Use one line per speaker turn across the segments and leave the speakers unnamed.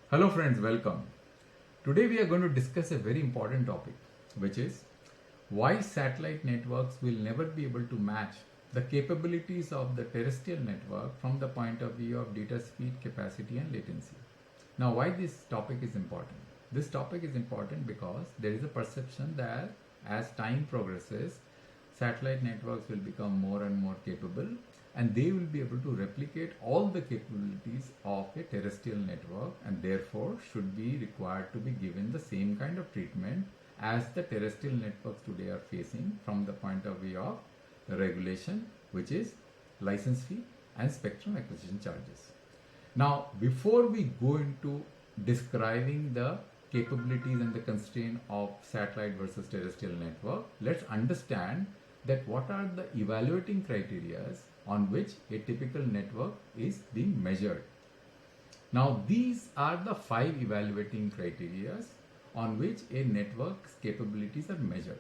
Hello friends, welcome. Today we are going to discuss a very important topic, which is why satellite networks will never be able to match the capabilities of the terrestrial network from the point of view of data speed, capacity and latency. Now why this topic is important? This topic is important because there is a perception that as time progresses, satellite networks will become more and more capable and they will be able to replicate all the capabilities of a terrestrial network and therefore should be required to be given the same kind of treatment as the terrestrial networks today are facing from the point of view of regulation, which is license fee and spectrum acquisition charges. Now, before we go into describing the capabilities and the constraint of satellite versus terrestrial network, let's understand that what are the evaluating criteria on which a typical network is being measured. Now, these are the 5 evaluating criteria on which a network's capabilities are measured.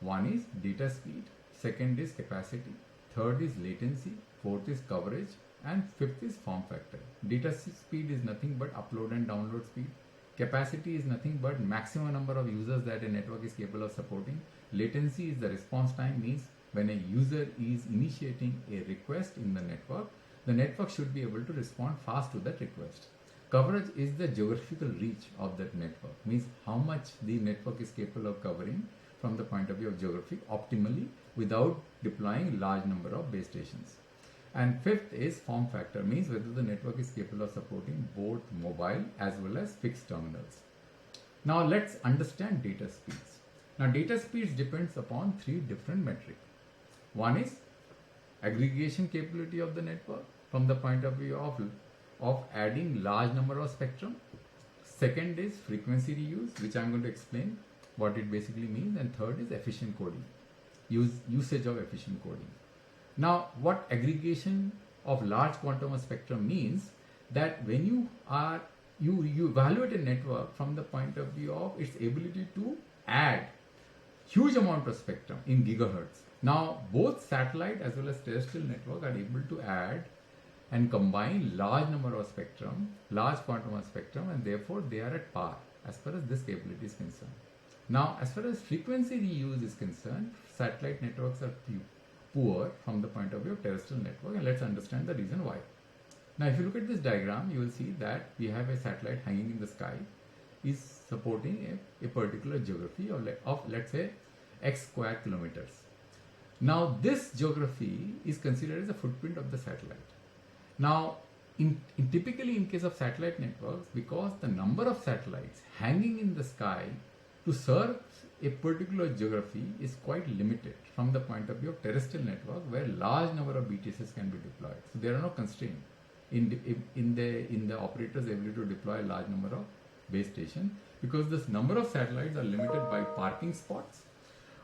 One is data speed, second is capacity, third is latency, fourth is coverage, and fifth is form factor. Data speed is nothing but upload and download speed. Capacity is nothing but maximum number of users that a network is capable of supporting. Latency is the response time, means when a user is initiating a request in the network should be able to respond fast to that request. Coverage is the geographical reach of that network, means how much the network is capable of covering from the point of view of geography optimally without deploying large number of base stations. And fifth is form factor, means whether the network is capable of supporting both mobile as well as fixed terminals. Now let's understand data speeds. Now data speeds depends upon 3 different metrics. One is aggregation capability of the network from the point of view of adding large number of spectrum. Second is frequency reuse, which I am going to explain what it basically means. And third is efficient coding, usage of efficient coding. Now, what aggregation of large quantum of spectrum means, that when you evaluate a network from the point of view of its ability to add huge amount of spectrum in gigahertz. Now, both satellite as well as terrestrial network are able to add and combine large number of spectrum, large quantum of spectrum, and therefore they are at par as far as this capability is concerned. Now, as far as frequency reuse is concerned, satellite networks are poor from the point of view of terrestrial network, and let's understand the reason why. Now, if you look at this diagram, you will see that we have a satellite hanging in the sky, is supporting a particular geography of let's say x square kilometers. Now, this geography is considered as a footprint of the satellite. Now, typically in case of satellite networks, because the number of satellites hanging in the sky to serve a particular geography is quite limited from the point of view of terrestrial network, where large number of BTSs can be deployed. So there are no constraints in the operator's ability to deploy a large number of base stations, because this number of satellites are limited by parking spots,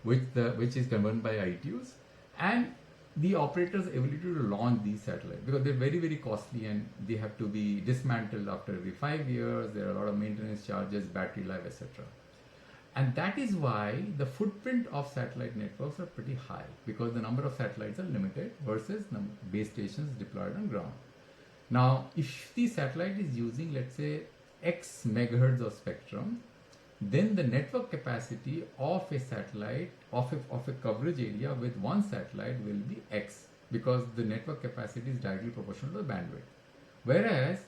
which is governed by ITUs, and the operator's ability to launch these satellites, because they're very, very costly and they have to be dismantled after every 5 years. There are a lot of maintenance charges, battery life, etc. And that is why the footprint of satellite networks are pretty high, because the number of satellites are limited versus base stations deployed on ground. Now, if the satellite is using, let's say, X megahertz of spectrum, then the network capacity of a satellite, of a coverage area with one satellite will be X, because the network capacity is directly proportional to the bandwidth. Whereas,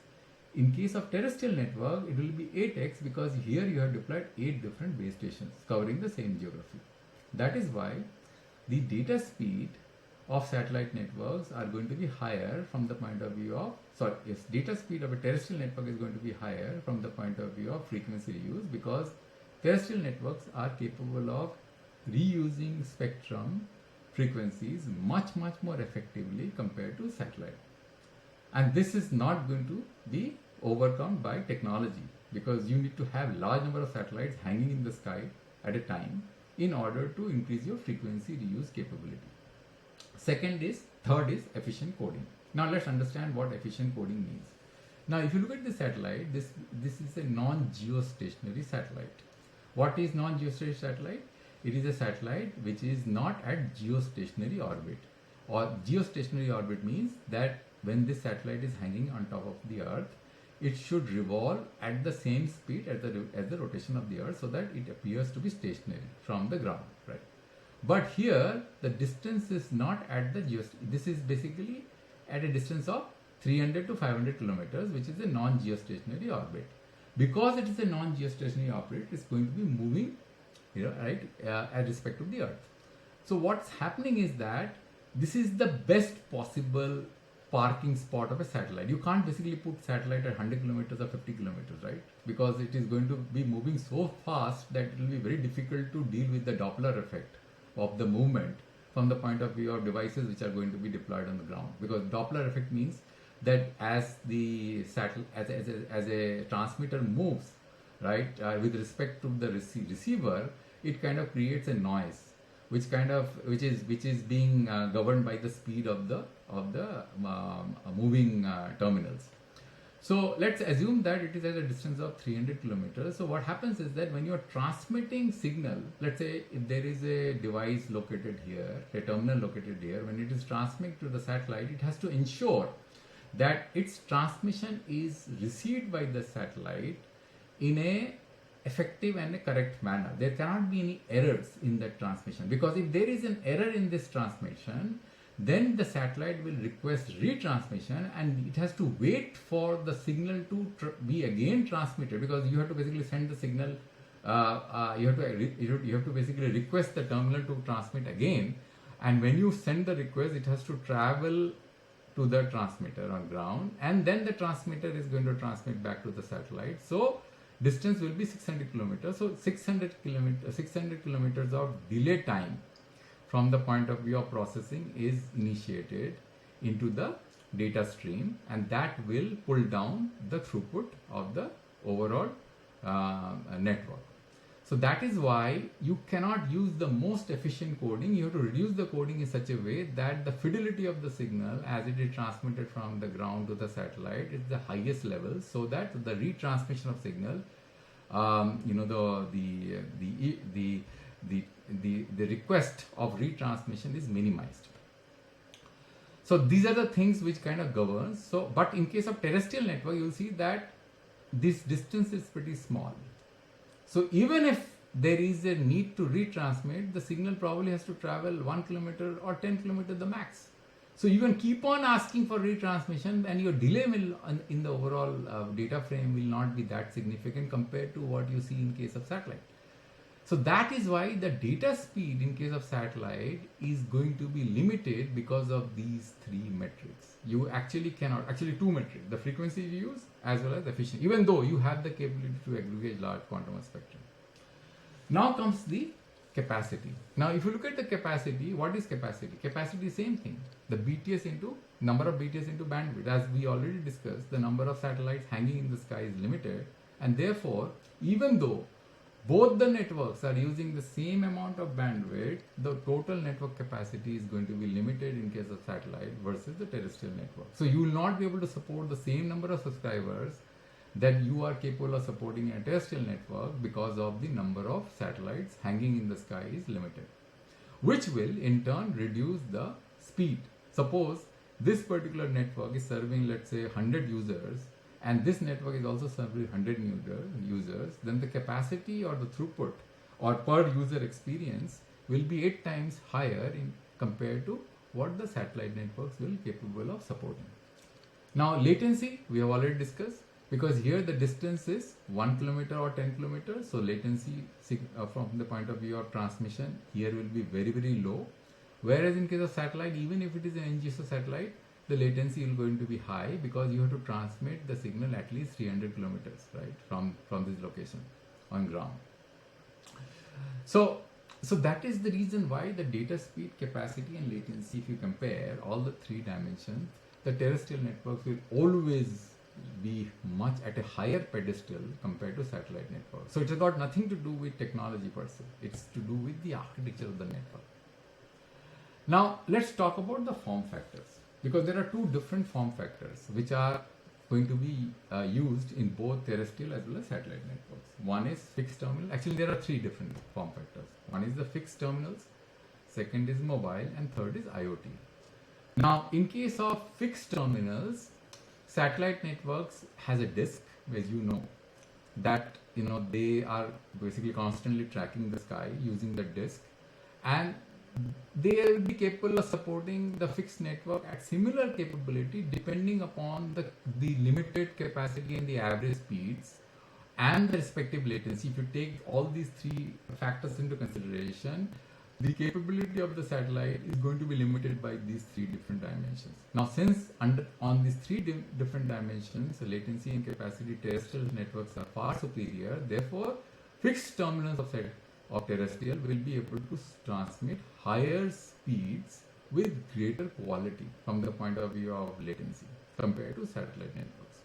in case of terrestrial network, it will be 8x, because here you have deployed 8 different base stations covering the same geography. That is why the data speed of satellite networks are going to be higher from the point of view of, data speed of a terrestrial network is going to be higher from the point of view of frequency reuse, because terrestrial networks are capable of reusing spectrum frequencies much more effectively compared to satellite. And this is not going to be overcome by technology, because you need to have large number of satellites hanging in the sky at a time in order to increase your frequency reuse capability. Third is efficient coding. Now let's understand what efficient coding means. Now, if you look at the satellite, this is a non-geostationary satellite. What is non-geostationary satellite? It is a satellite which is not at geostationary orbit. Or geostationary orbit means that when this satellite is hanging on top of the earth, it should revolve at the same speed as the rotation of the earth, so that it appears to be stationary from the ground, right? But here the distance is not at the this is basically at a distance of 300 to 500 kilometers, which is a non-geostationary orbit. Because it is a non-geostationary orbit, it's going to be moving, right, at respect to the earth. So what's happening is that this is the best possible parking spot of a satellite. You can't basically put satellite at 100 kilometers or 50 kilometers, right? Because it is going to be moving so fast that it will be very difficult to deal with the Doppler effect of the movement from the point of view of devices which are going to be deployed on the ground. Because Doppler effect means that as the satellite, as a transmitter moves, right, with respect to the receiver, it kind of creates a noise, which is being governed by the speed of the moving terminals. So let's assume that it is at a distance of 300 kilometers. So what happens is that when you are transmitting signal, let's say if there is a device located here, a terminal located here, when it is transmitting to the satellite, it has to ensure that its transmission is received by the satellite in a effective and a correct manner. There cannot be any errors in that transmission, because if there is an error in this transmission, then the satellite will request retransmission, and it has to wait for the signal to be again transmitted, because you have to basically send the signal, you have to basically request the terminal to transmit again, and when you send the request, it has to travel to the transmitter on ground, and then the transmitter is going to transmit back to the satellite. So distance will be 600 kilometers. So 600 kilometers of delay time from the point of view of processing is initiated into the data stream, and that will pull down the throughput of the overall network. So that is why you cannot use the most efficient coding. You have to reduce the coding in such a way that the fidelity of the signal as it is transmitted from the ground to the satellite is the highest level, so that the retransmission of signal, the request of retransmission is minimized. So these are the things which kind of governs. So, but in case of terrestrial network, you will see that this distance is pretty small. So even if there is a need to retransmit, the signal probably has to travel 1 kilometer or 10 kilometers the max. So you can keep on asking for retransmission, and your delay will in the overall data frame will not be that significant compared to what you see in case of satellite. So that is why the data speed in case of satellite is going to be limited because of these three metrics. You actually cannot, two metrics, the frequency you use as well as efficiency, even though you have the capability to aggregate large quantum of spectrum. Now comes the capacity. Now if you look at the capacity, what is capacity? Capacity is same thing. The BTS into number of BTS into bandwidth. As we already discussed, the number of satellites hanging in the sky is limited, and therefore even though both the networks are using the same amount of bandwidth, the total network capacity is going to be limited in case of satellite versus the terrestrial network. So you will not be able to support the same number of subscribers that you are capable of supporting in a terrestrial network, because of the number of satellites hanging in the sky is limited, which will in turn reduce the speed. Suppose this particular network is serving, let's say, 100 users, and this network is also serving 100 users, then the capacity or the throughput or per user experience will be 8 times higher compared to what the satellite networks will be capable of supporting. Now latency we have already discussed, because here the distance is 1 kilometer or 10 kilometers, so latency from the point of view of transmission here will be very, very low, whereas in case of satellite, even if it is an NGSO satellite, the latency is going to be high, because you have to transmit the signal at least 300 kilometers, right, from this location on ground. So that is the reason why the data speed, capacity and latency, if you compare all the three dimensions, the terrestrial networks will always be much at a higher pedestal compared to satellite networks. So it has got nothing to do with technology per se, it's to do with the architecture of the network. Now let's talk about the form factors, because there are two different form factors which are going to be used in both terrestrial as well as satellite networks. One is fixed terminal. Actually there are three different form factors. One is the fixed terminals, second is mobile, and third is IoT. Now in case of fixed terminals, satellite networks has a disk, as you know, that they are basically constantly tracking the sky using the disk, and they will be capable of supporting the fixed network at similar capability depending upon the limited capacity and the average speeds and the respective latency. If you take all these three factors into consideration, the capability of the satellite is going to be limited by these three different dimensions. Now, since on these three different dimensions, the latency and capacity, terrestrial networks are far superior. Therefore, fixed terminals of terrestrial will be able to transmit higher speeds with greater quality from the point of view of latency compared to satellite networks.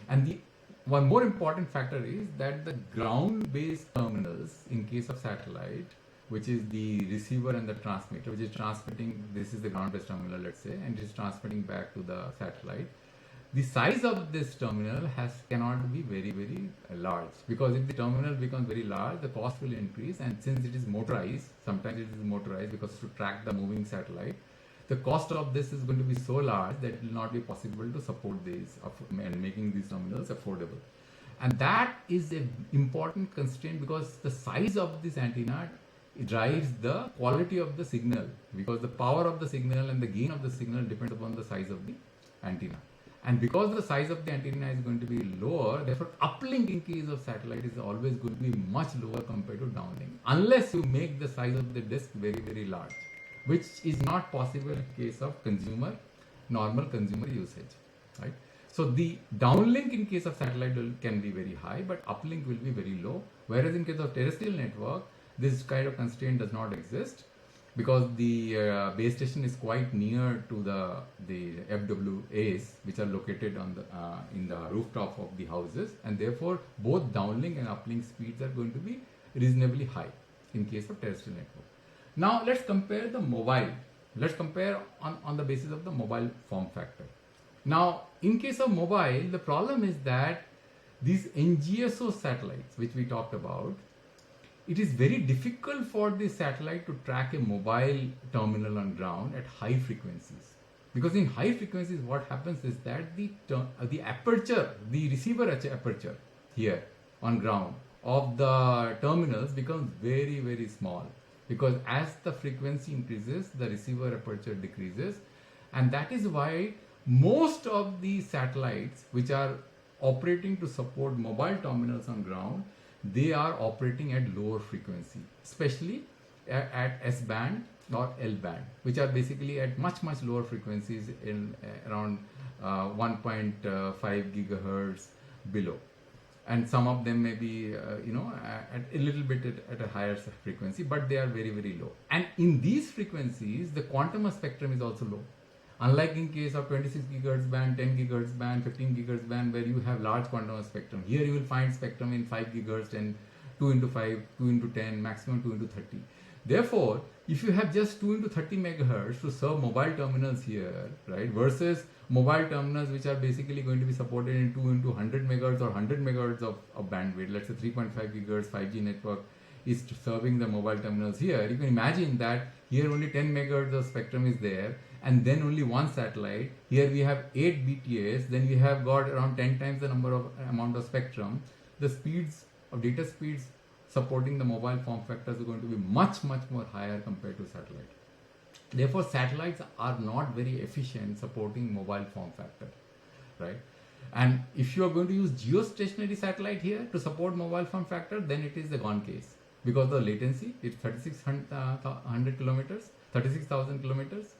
And the one more important factor is that the ground-based terminals in case of satellite, which is the receiver and the transmitter, which is transmitting, this is the ground-based terminal, let's say, and it is transmitting back to the satellite. The size of this terminal cannot be very, very large, because if the terminal becomes very large, the cost will increase, and since it is motorized, sometimes it is motorized because to track the moving satellite, the cost of this is going to be so large that it will not be possible to support these and making these terminals affordable. And that is an important constraint, because the size of this antenna drives the quality of the signal, because the power of the signal and the gain of the signal depend upon the size of the antenna. And because the size of the antenna is going to be lower, therefore uplink in case of satellite is always going to be much lower compared to downlink, unless you make the size of the disk very, very large, which is not possible in case of normal consumer usage, right? So the downlink in case of satellite can be very high, but uplink will be very low. Whereas in case of terrestrial network, this kind of constraint does not exist, because the base station is quite near to the FWAs, which are located on in the rooftop of the houses, and therefore both downlink and uplink speeds are going to be reasonably high in case of terrestrial network. Now let's compare the mobile. Let's compare on the basis of the mobile form factor. Now, in case of mobile, the problem is that these NGSO satellites, which we talked about, it is very difficult for the satellite to track a mobile terminal on ground at high frequencies. Because in high frequencies, what happens is that the aperture, the receiver aperture here on ground of the terminals becomes very, very small. Because as the frequency increases, the receiver aperture decreases. And that is why most of the satellites which are operating to support mobile terminals on ground, they are operating at lower frequency, especially at S-band or L-band, which are basically at much, much lower frequencies in around 1.5 gigahertz below. And some of them may be, at a little bit at a higher frequency, but they are very, very low. And in these frequencies, the quantum of spectrum is also low. Unlike in case of 26 gigahertz band, 10 gigahertz band, 15 gigahertz band, where you have large quantum of spectrum. Here you will find spectrum in 5 gigahertz and 2 into 5, 2 into 10, maximum 2 into 30. Therefore, if you have just 2 into 30 megahertz to serve mobile terminals here, right, versus mobile terminals which are basically going to be supported in 2 into 100 megahertz or 100 megahertz of bandwidth, let's say 3.5 gigahertz 5G network is serving the mobile terminals here, you can imagine that here only 10 megahertz of spectrum is there, and then only one satellite. Here we have 8 BTS, then we have got around 10 times the amount of spectrum. The speeds of data speeds supporting the mobile form factors are going to be much, much more higher compared to satellite. Therefore, satellites are not very efficient supporting mobile form factor, right? And if you are going to use geostationary satellite here to support mobile form factor, then it is a gone case, because the latency is 36,000 kilometers,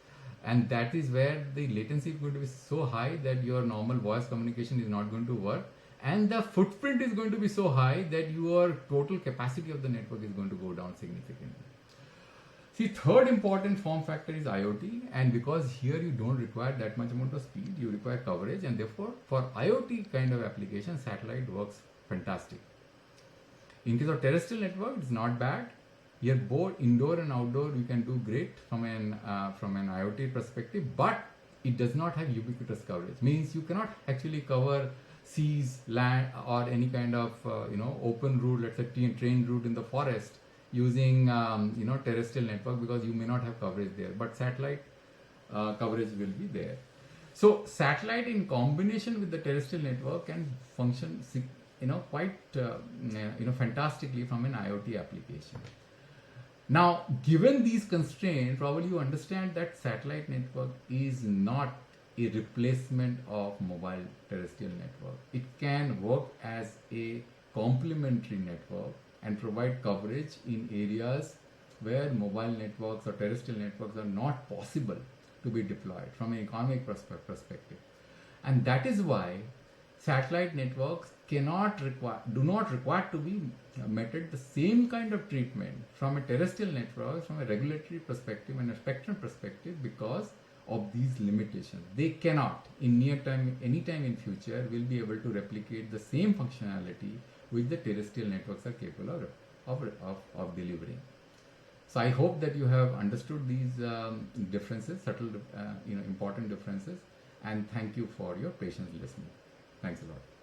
and that is where the latency is going to be so high that your normal voice communication is not going to work, and the footprint is going to be so high that your total capacity of the network is going to go down significantly. See, third important form factor is IoT, and because here you don't require that much amount of speed, you require coverage, and therefore for IoT kind of application, satellite works fantastic. In case of terrestrial network, it's not bad. Here both indoor and outdoor you can do great from an IoT perspective, but it does not have ubiquitous coverage. Means you cannot actually cover seas, land, or any kind of open route, let's say train route in the forest using terrestrial network, because you may not have coverage there, but satellite coverage will be there. So satellite in combination with the terrestrial network can function, quite fantastically from an IoT application. Now, given these constraints, probably you understand that satellite network is not a replacement of mobile terrestrial network. It can work as a complementary network and provide coverage in areas where mobile networks or terrestrial networks are not possible to be deployed from an economic perspective. And that is why satellite networks do not require to be meted the same kind of treatment from a terrestrial network from a regulatory perspective and a spectrum perspective because of these limitations. They cannot in near time, anytime in future, will be able to replicate the same functionality which the terrestrial networks are capable of delivering. So I hope that you have understood these differences, subtle, important differences, and thank you for your patience listening. Thanks a lot.